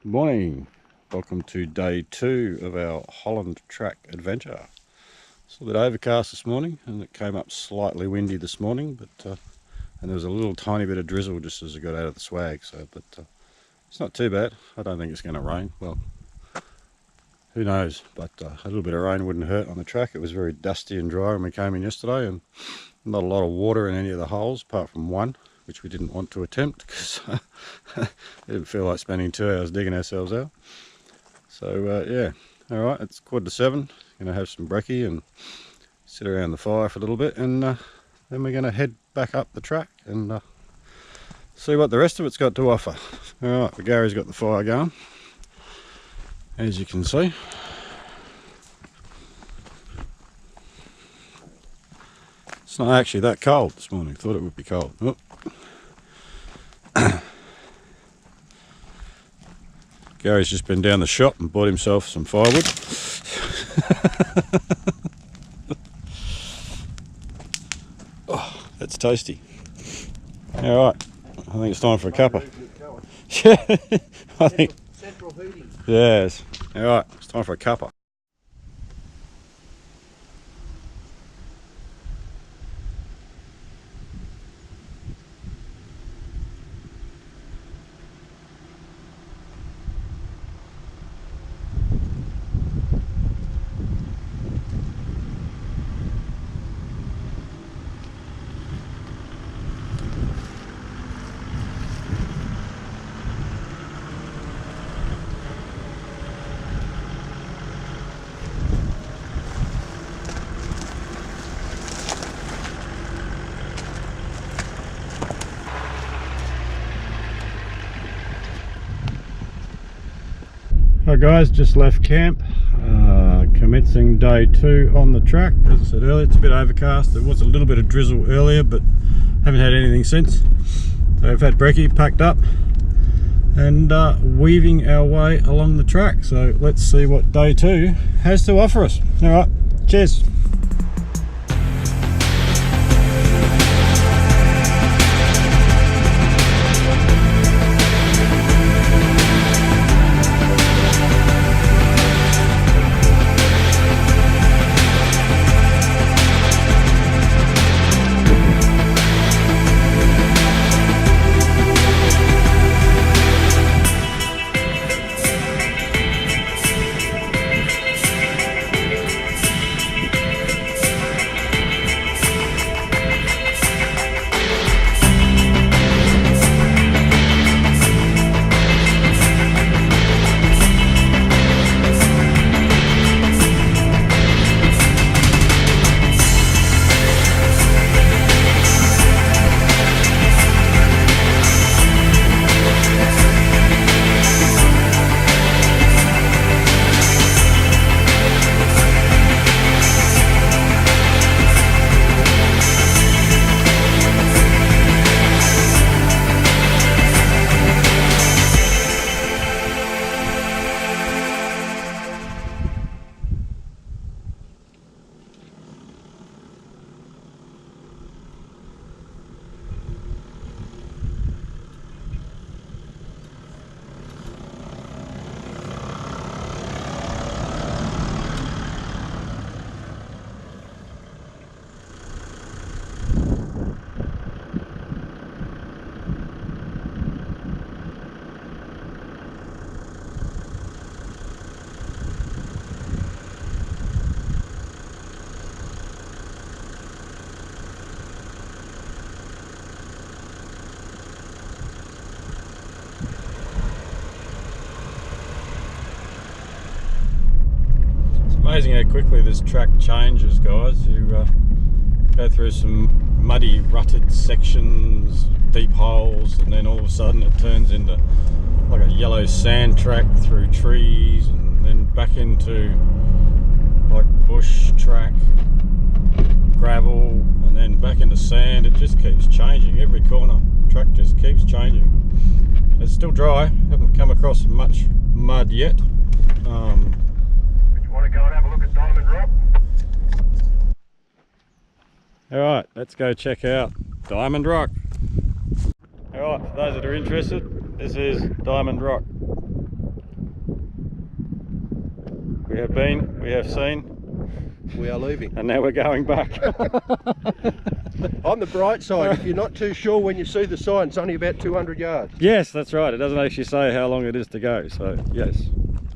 Good morning, welcome to day 2 of our Holland Track adventure. It's a bit overcast this morning and it came up slightly windy this morning, but and there was a little tiny bit of drizzle just as I got out of the swag, but it's not too bad. I don't think it's going to rain. Well, who knows, but a little bit of rain wouldn't hurt on the track. It was very dusty and dry when we came in yesterday, and not a lot of water in any of the holes apart from one, which we didn't want to attempt because it didn't feel like spending 2 hours digging ourselves out. So yeah, all right, it's 7:15. Gonna have some brekkie and sit around the fire for a little bit, and then we're gonna head back up the track and see what the rest of it's got to offer. All right, but Gary's got the fire going, as you can see. It's not actually that cold this morning. Thought it would be cold. Oh. Gary's just been down the shop and bought himself some firewood. Oh, that's tasty. All right, I think it's time for a cuppa. Yeah, I think. Central heating. Yes. All right, it's time for a cuppa. Alright guys, just left camp, commencing day 2 on the track. As I said earlier, it's a bit overcast. There was a little bit of drizzle earlier, but haven't had anything since. So we've had brekkie packed up and weaving our way along the track. So let's see what day 2 has to offer us. Alright, cheers. Amazing how quickly this track changes, guys. You go through some muddy, rutted sections, deep holes, and then all of a sudden it turns into like a yellow sand track through trees, and then back into like bush track, gravel, and then back into sand. It just keeps changing. Every corner, track just keeps changing. It's still dry. Haven't come across much mud yet. Want to go and have a look at Diamond Rock? Alright, let's go check out Diamond Rock. Alright, for those that are interested, this is Diamond Rock. We have been, we have seen, We are leaving. and now we're going back. On the bright side, if you're not too sure when you see the sign, it's only about 200 yards. Yes, that's right. It doesn't actually say how long it is to go, so yes.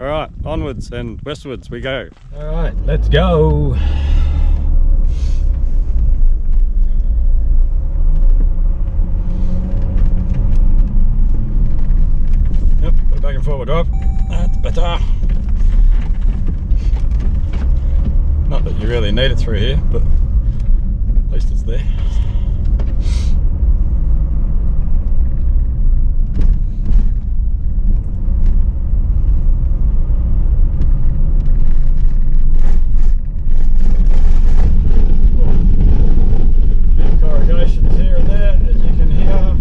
All right, onwards and westwards we go. All right, let's go. Yep, put it back in forward drive. That's better. Not that you really need it through here, but at least it's there. Corrugations here and there, as you can hear.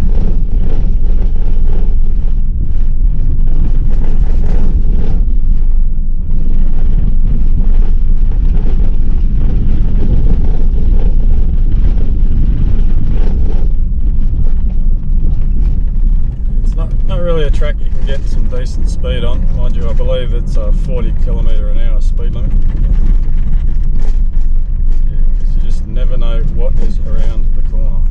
Not really a track you can get some decent speed on, mind you. I believe it's a 40km/h speed limit. Yeah, because you just never know what is around the corner.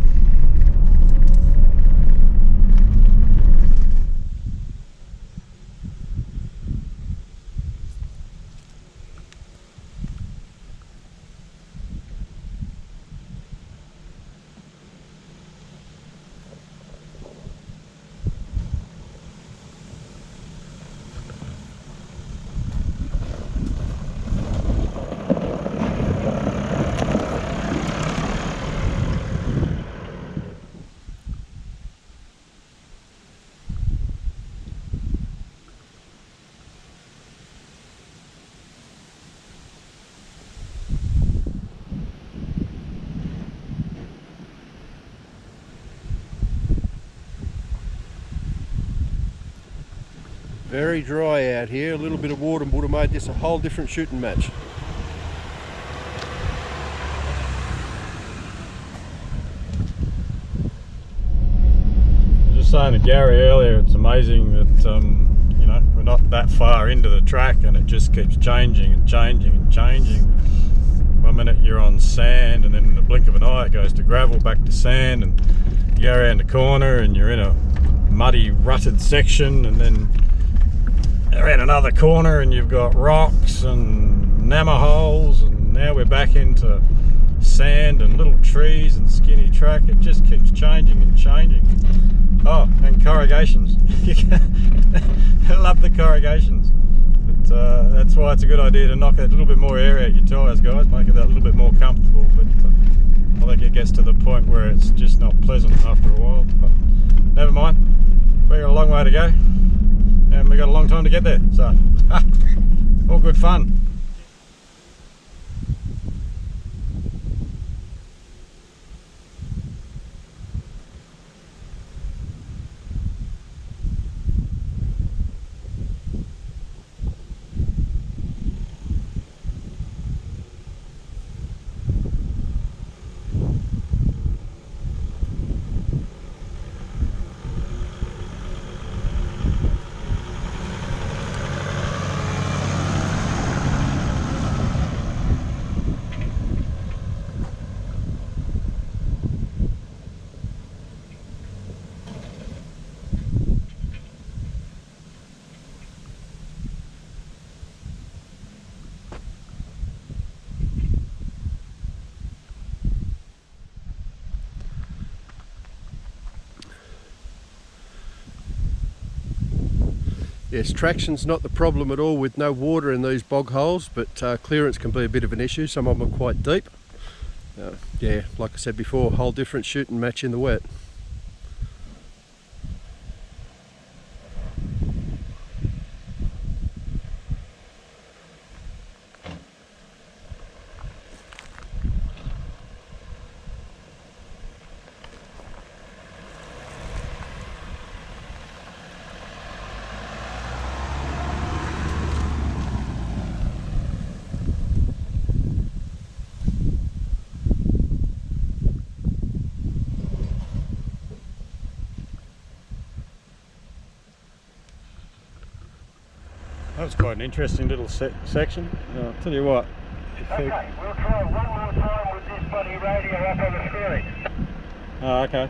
Very dry out here. A little bit of water would have made this a whole different shooting match. Just saying to Gary earlier, it's amazing that you know, we're not that far into the track and it just keeps changing and changing and changing. One minute you're on sand, and then in the blink of an eye it goes to gravel, back to sand, and you go around the corner and you're in a muddy, rutted section, and then around another corner and you've got rocks and nammer holes, and now we're back into sand and little trees and skinny track. It just keeps changing and changing. Oh, and corrugations. I love the corrugations. But that's why it's a good idea to knock a little bit more air out your tyres, guys, make it a little bit more comfortable. But I think it gets to the point where it's just not pleasant after a while. But never mind, we've got a long way to go. And we got a long time to get there, so all good fun. Yes, traction's not the problem at all with no water in these bog holes, but clearance can be a bit of an issue. Some of them are quite deep. Yeah, like I said before, a whole different shooting match in the wet. That was quite an interesting little section. I'll tell you what. Okay, we'll try one more time with this bloody radio up on the screen. Oh, okay.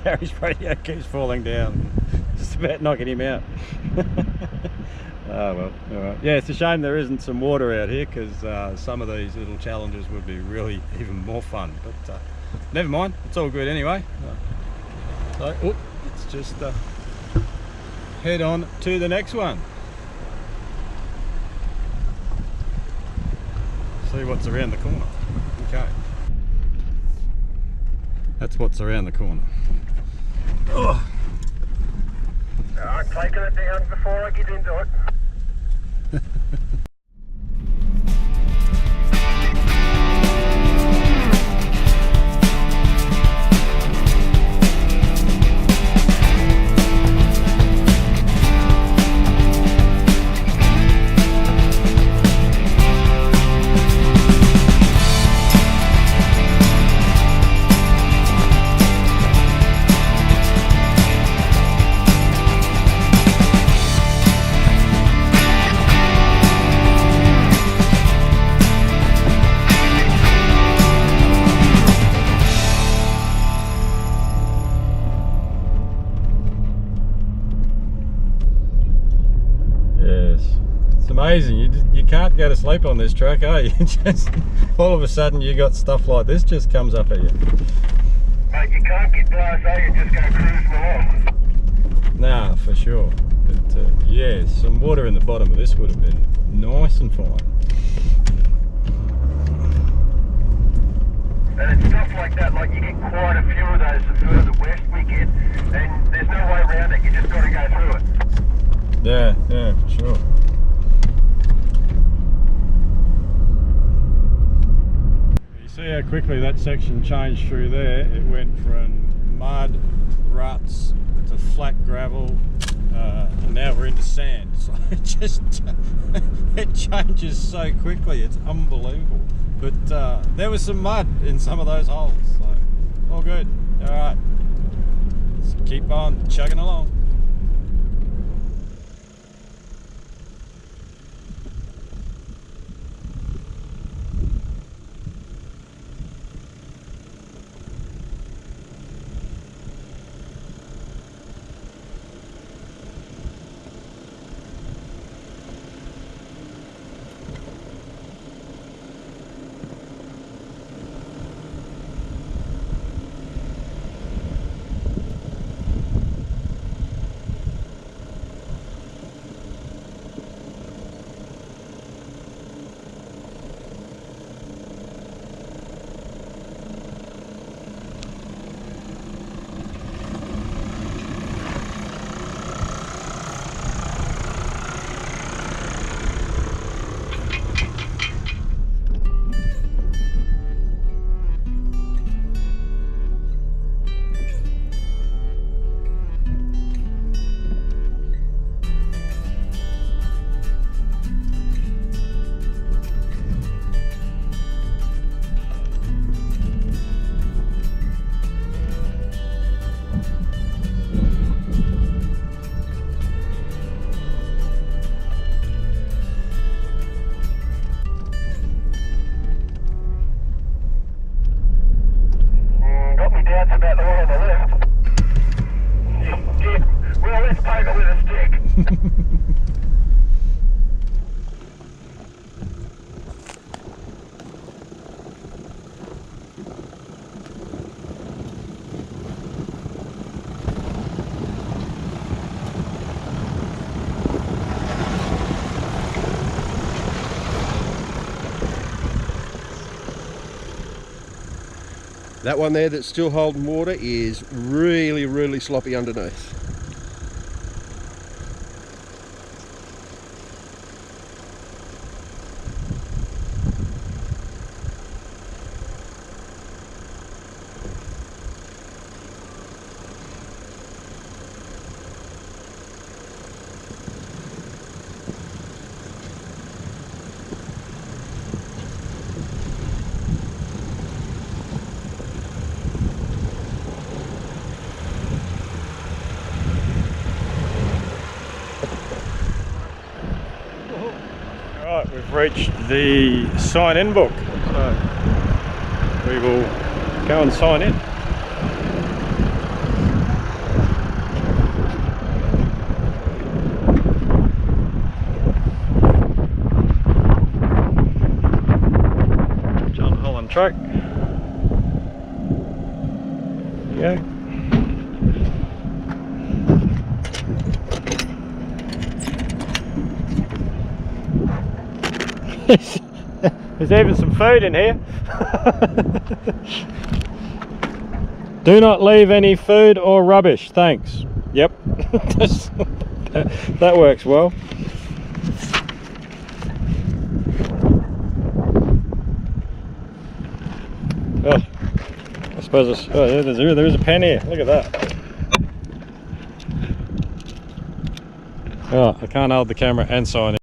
Gary's radio keeps falling down. Just about knocking him out. Oh well, alright. Yeah, it's a shame there isn't some water out here, because some of these little challenges would be really even more fun. But never mind, it's all good anyway. So let's just head on to the next one. See what's around the corner. Okay. That's what's around the corner. Oh. I'm taking it down before I get into it. Amazing, you can't go to sleep on this track, eh? You just, all of a sudden you got stuff like this just comes up at you. Mate, you can't get blasé and just go cruising along. Nah, for sure. But yeah, some water in the bottom of this would have been nice and fine. And it's stuff like that, like you get quite a few of those the further west we get, and there's no way around it, you just got to go through it. Yeah, for sure. See how quickly that section changed through there. It went from mud, ruts to flat gravel, and now we're into sand. So it just it changes so quickly, it's unbelievable. But there was some mud in some of those holes, so all good. All right, let's keep on chugging along. That one there that's still holding water is really, really sloppy underneath. we've reached the sign-in book, so we will go and sign in. Holland Track. There you go. There's even some food in here. Do not leave any food or rubbish, thanks. Yep. That works well. Oh, I suppose it's, oh, there is a pen here. Look at that. Oh, I can't hold the camera and sign in.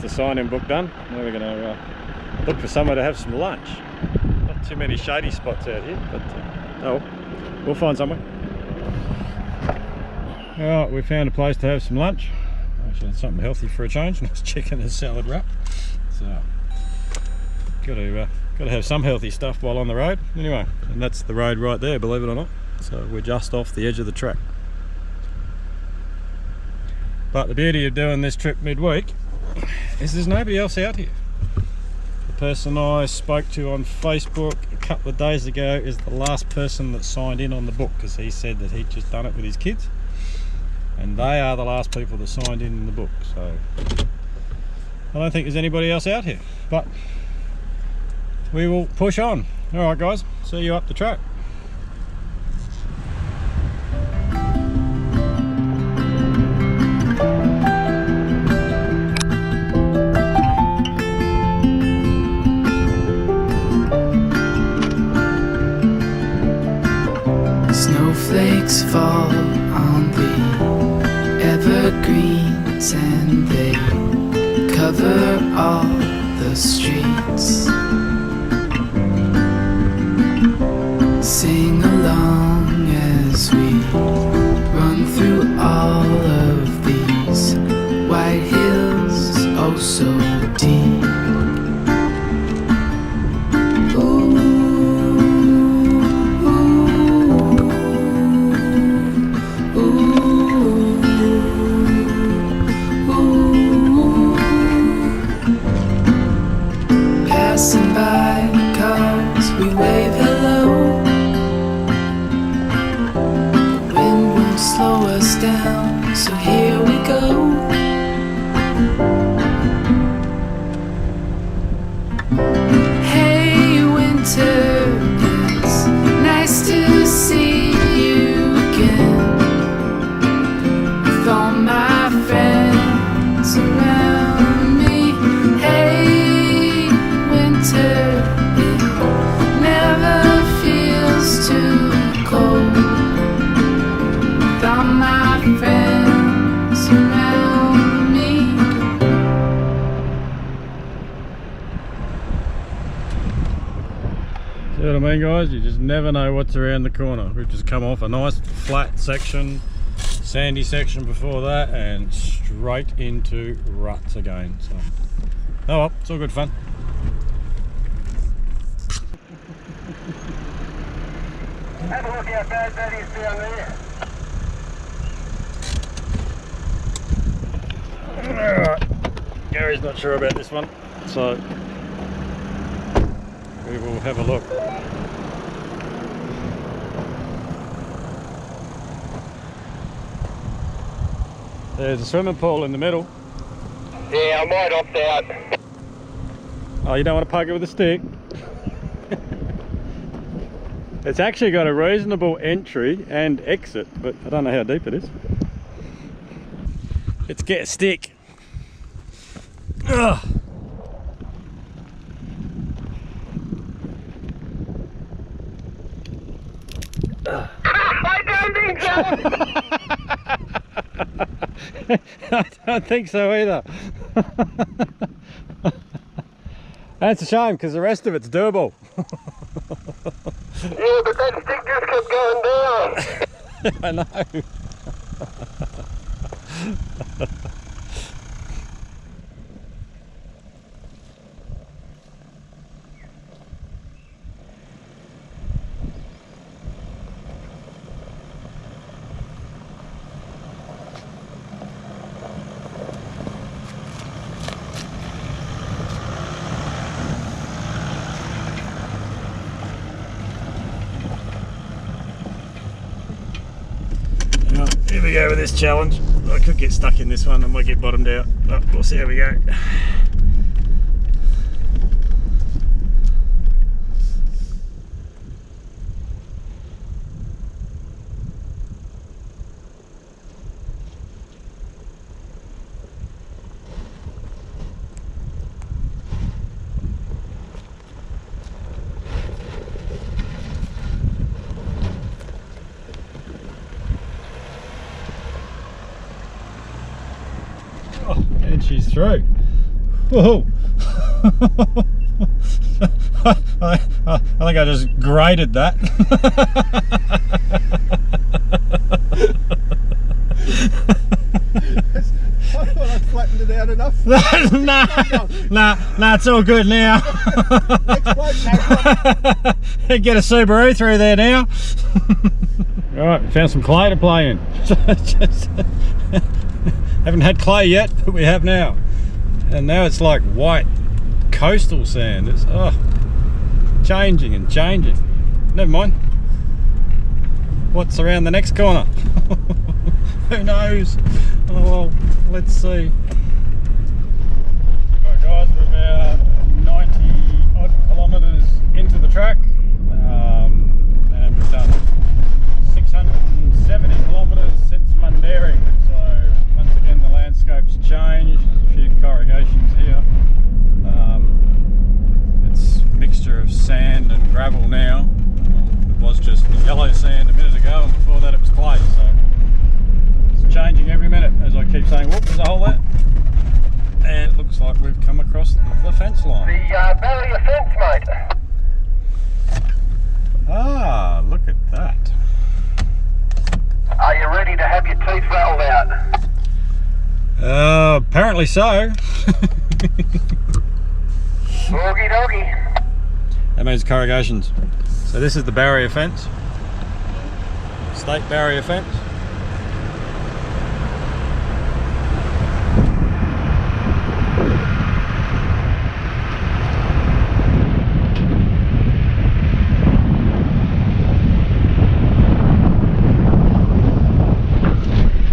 The sign-in book done. Now we're going to look for somewhere to have some lunch. Not too many shady spots out here, but oh, we'll find somewhere. Alright, we found a place to have some lunch. Actually, it's something healthy for a change. Nice chicken and salad wrap. So, got to have some healthy stuff while on the road. Anyway, and that's the road right there, believe it or not. So we're just off the edge of the track. But the beauty of doing this trip midweek is there's nobody else out here. The person I spoke to on Facebook a couple of days ago is the last person that signed in on the book, because he said that he'd just done it with his kids, and they are the last people that signed in the book. So I don't think there's anybody else out here, but we will push on. Alright guys, see you up the track. Snowflakes fall on the evergreens and they cover all the streets. Sing along as we run through all of these white hills, oh so deep. Passing by cars, we wave hello. The wind won't slow us down, so here we go. Hey winter, it's nice to see you again. With all my friends around me. Hey winter, it never feels too cold. With all my friends around me. See what I mean, guys? You just never know what's around the corner. We've just come off a nice flat section, sandy section before that, and straight into ruts again. So, oh well, it's all good fun. Have a look how bad that is down there. Alright, Gary's not sure about this one, so we will have a look. There's a swimming pool in the middle. Yeah, I might opt out. Oh, you don't want to poke it with a stick? It's actually got a reasonable entry and exit, but I don't know how deep it is. Let's get a stick. Ugh. I don't think so. I don't think so either. That's a shame because the rest of it's doable. Yeah, but that stick just kept going down. I know. we go with this challenge. I could get stuck in this one, I might get bottomed out. Oh, we'll see how we go. And she's through. Whoa! I think I just graded that. I thought I flattened it out enough. Nah, it's all good now. Get a Subaru through there now. Right, found some clay to play in. Haven't had clay yet, but we have now. And now it's like white coastal sand. It's changing and changing. Never mind. What's around the next corner? Who knows? Oh well, let's see. Alright guys, we're about 90 odd kilometres into the track. And we've done 670 kilometres since Mundaring. So once again the landscape's changed. There's a few corrugations here. It's a mixture of sand and gravel now. It was just yellow sand a minute ago, and before that it was clay. So it's changing every minute, as I keep saying. Whoop, there's a hole there. And it looks like we've come across the fence line. The barrier fence, mate. Ah, look at that. Are you ready to have your teeth rattled out? Apparently so. Doggy doggy. That means corrugations. So this is the barrier fence. State barrier fence.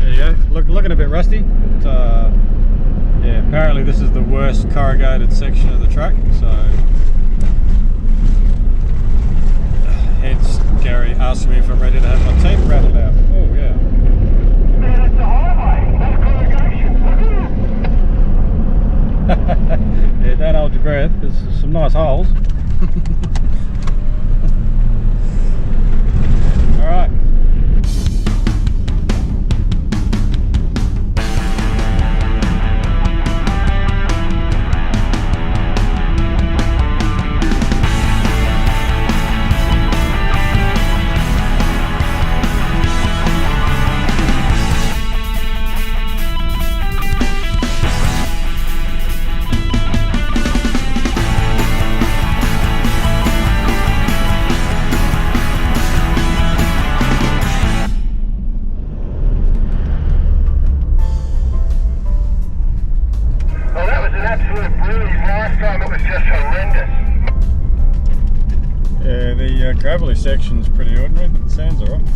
There you go. Looking a bit rusty. But, yeah, apparently this is the worst corrugated section of the track. So hence Gary asked me if I'm ready to have my teeth rattled out. Oh yeah. Man, it's a highway. That's corrugation. Yeah, don't hold your breath. There's some nice holes. All right. Well, that was an absolute breeze. Last time it was just horrendous. Yeah, the gravelly section's pretty ordinary, but the sand's alright.